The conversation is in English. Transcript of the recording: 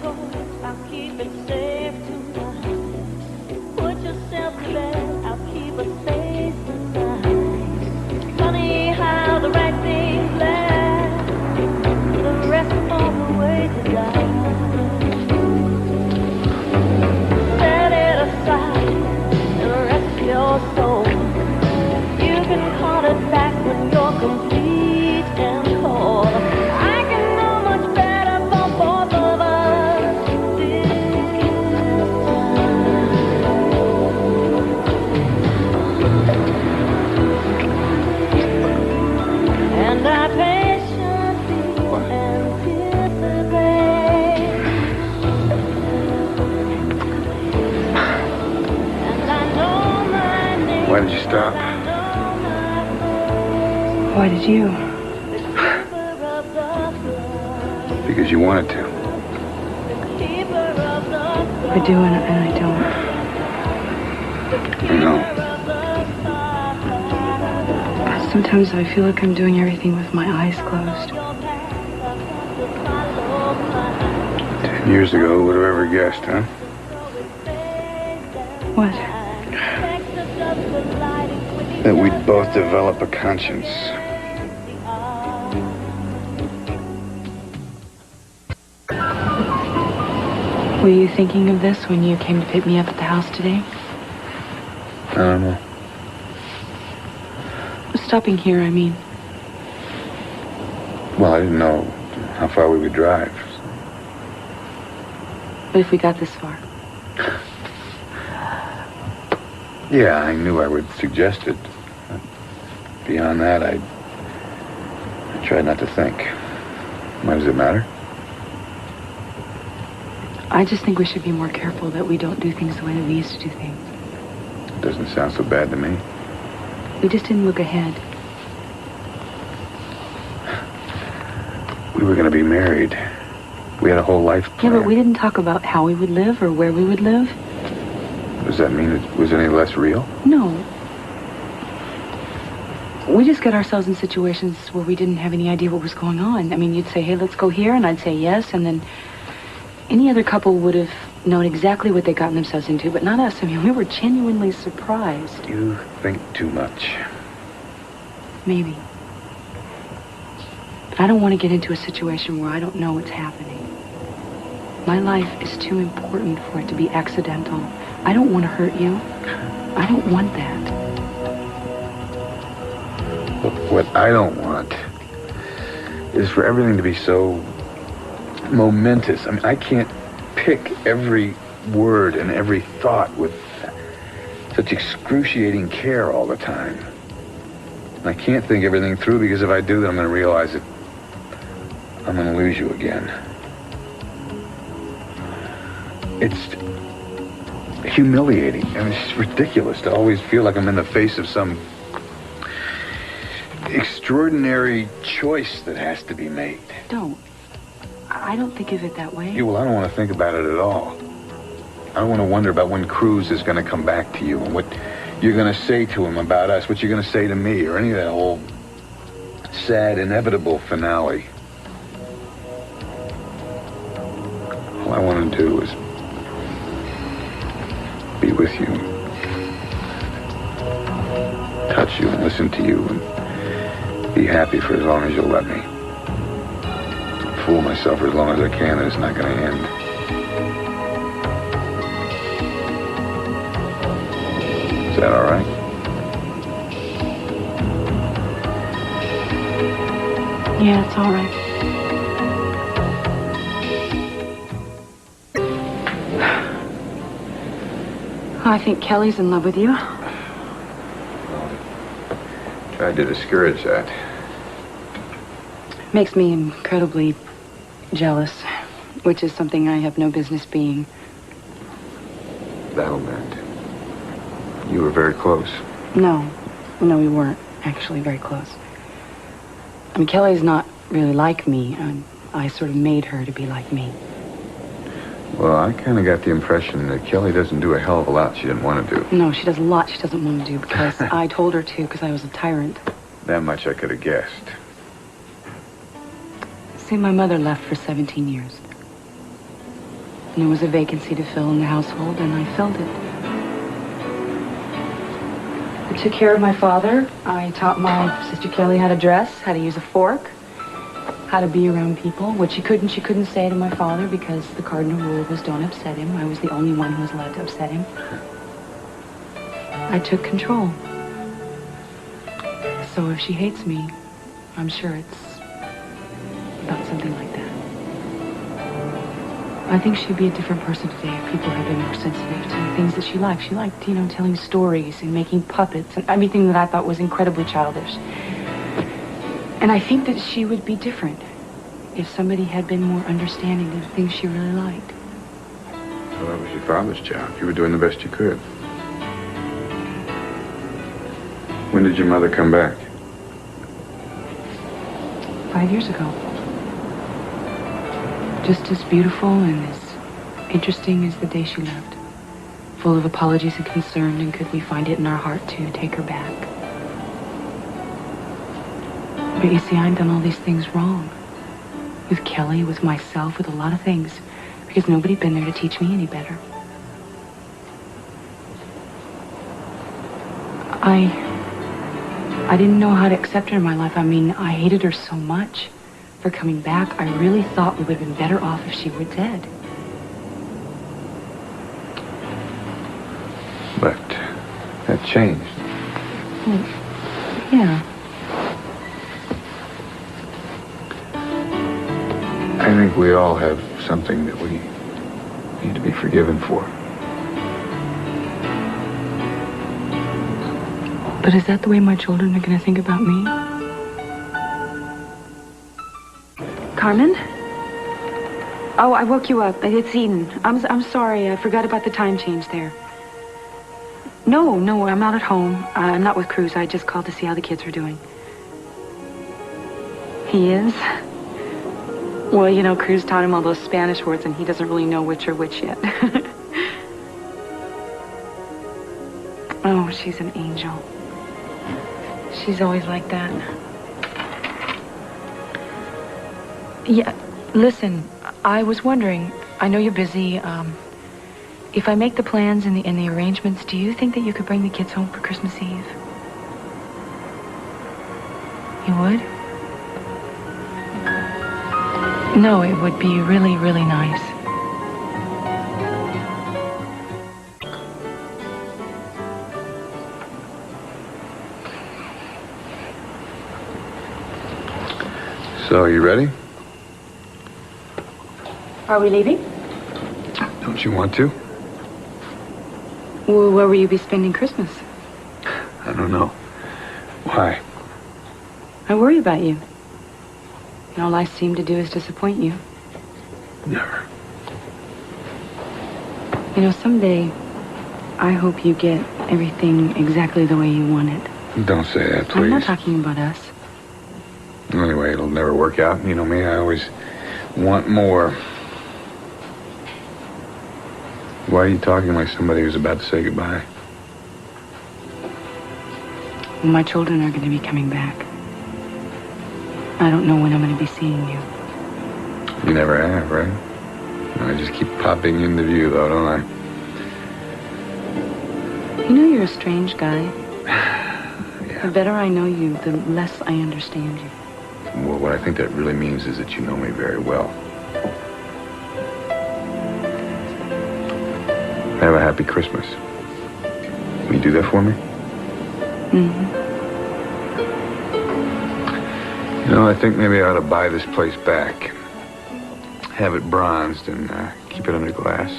toys, I'll keep it safe tonight. Put yourself to bed, I'll keep a space tonight. Funny how the right things last, the rest on the way to die. Set it aside and rest your soul. You can call it back when you're complete and whole. I can know much better for both of us this time. And I patiently anticipate. And I know my name. Why did you stop? Why did you? Because you wanted to. I do and I don't. I know. Sometimes I feel like I'm doing everything with my eyes closed. 10 years ago, would have ever guessed, huh? What? That we'd both develop a conscience. Were you thinking of this when you came to pick me up at the house today? I don't know. Stopping here, I mean. Well, I didn't know how far we would drive. But if we got this far? Yeah, I knew I would suggest it. But beyond that, I tried not to think. Why does it matter? I just think we should be more careful that we don't do things the way that we used to do things. It doesn't sound so bad to me. We just didn't look ahead. We were going to be married. We had a whole life plan. Yeah, but we didn't talk about how we would live or where we would live. Does that mean it was any less real? No. We just got ourselves in situations where we didn't have any idea what was going on. I mean, you'd say, hey, let's go here, and I'd say yes, and then any other couple would have known exactly what they'd gotten themselves into, but not us. I mean, we were genuinely surprised. You think too much. Maybe. But I don't want to get into a situation where I don't know what's happening. My life is too important for it to be accidental. I don't want to hurt you. I don't want that. But what I don't want is for everything to be so momentous. I mean, I can't pick every word and every thought with such excruciating care all the time. And I can't think everything through, because if I do, then I'm going to realize that I'm going to lose you again. It's humiliating. I mean, it's ridiculous to always feel like I'm in the face of some extraordinary choice that has to be made. Don't. I don't think of it that way. Yeah, well, I don't want to think about it at all. I don't want to wonder about when Cruz is going to come back to you and what you're going to say to him about us, what you're going to say to me, or any of that whole sad, inevitable finale. All I want to do is be with you, touch you and listen to you, and be happy for as long as you'll let me. Fool myself for as long as I can, and it's not going to end. Is that all right? Yeah, it's all right. I think Kelly's in love with you. Tried to discourage that. Makes me incredibly jealous, which is something I have no business being. That'll mend. You were very close. No, we weren't actually very close. I mean, Kelly's not really like me. I sort of made her to be like me. Well, I kind of got the impression that Kelly doesn't do a hell of a lot she didn't want to do. No, she does a lot she doesn't want to do because I told her to, because I was a tyrant. That much I could have guessed. See, my mother left for 17 years. And there was a vacancy to fill in the household, and I filled it. I took care of my father. I taught my sister Kelly how to dress, how to use a fork, how to be around people, which she couldn't say to my father because the cardinal rule was don't upset him. I was the only one who was allowed to upset him. I took control. So if she hates me, I'm sure it's about something like that. I think she'd be a different person today if people had been more sensitive to the things that she liked. She liked, telling stories and making puppets and everything that I thought was incredibly childish. And I think that she would be different if somebody had been more understanding of the things she really liked. Well, that was your father's job. You were doing the best you could. When did your mother come back? 5 years ago. Just as beautiful and as interesting as the day she left. Full of apologies and concern, and could we find it in our heart to take her back. But you see, I'd done all these things wrong. With Kelly, with myself, with a lot of things. Because nobody'd been there to teach me any better. I didn't know how to accept her in my life. I mean, I hated her so much for coming back. I really thought we would have been better off if she were dead. But that changed. Well, yeah. I think we all have something that we need to be forgiven for. But is that the way my children are going to think about me? Carmen? Oh, I woke you up. It's Eden. I'm sorry. I forgot about the time change there. No, I'm not at home. I'm not with Cruz. I just called to see how the kids are doing. He is? Well, Cruz taught him all those Spanish words, and he doesn't really know which are which yet. Oh, she's an angel. She's always like that. Yeah, listen, I was wondering, I know you're busy, if I make the plans and the arrangements, do you think that you could bring the kids home for Christmas Eve? You would? No, it would be really, really nice. So, you ready? Are we leaving? Don't you want to? Well, where will you be spending Christmas? I don't know. Why? I worry about you. And all I seem to do is disappoint you. Never. Someday, I hope you get everything exactly the way you want it. Don't say that, please. I'm not talking about us. Anyway, it'll never work out. You know me, I always want more. Why are you talking like somebody who's about to say goodbye? Well, my children are going to be coming back. I don't know when I'm going to be seeing you. You never have, right? I just keep popping into view, though, don't I? You're a strange guy. Yeah. The better I know you, the less I understand you. Well, what I think that really means is that you know me very well. Have a happy Christmas. Will you do that for me? Mm-hmm. I think maybe I ought to buy this place back. Have it bronzed and keep it under glass.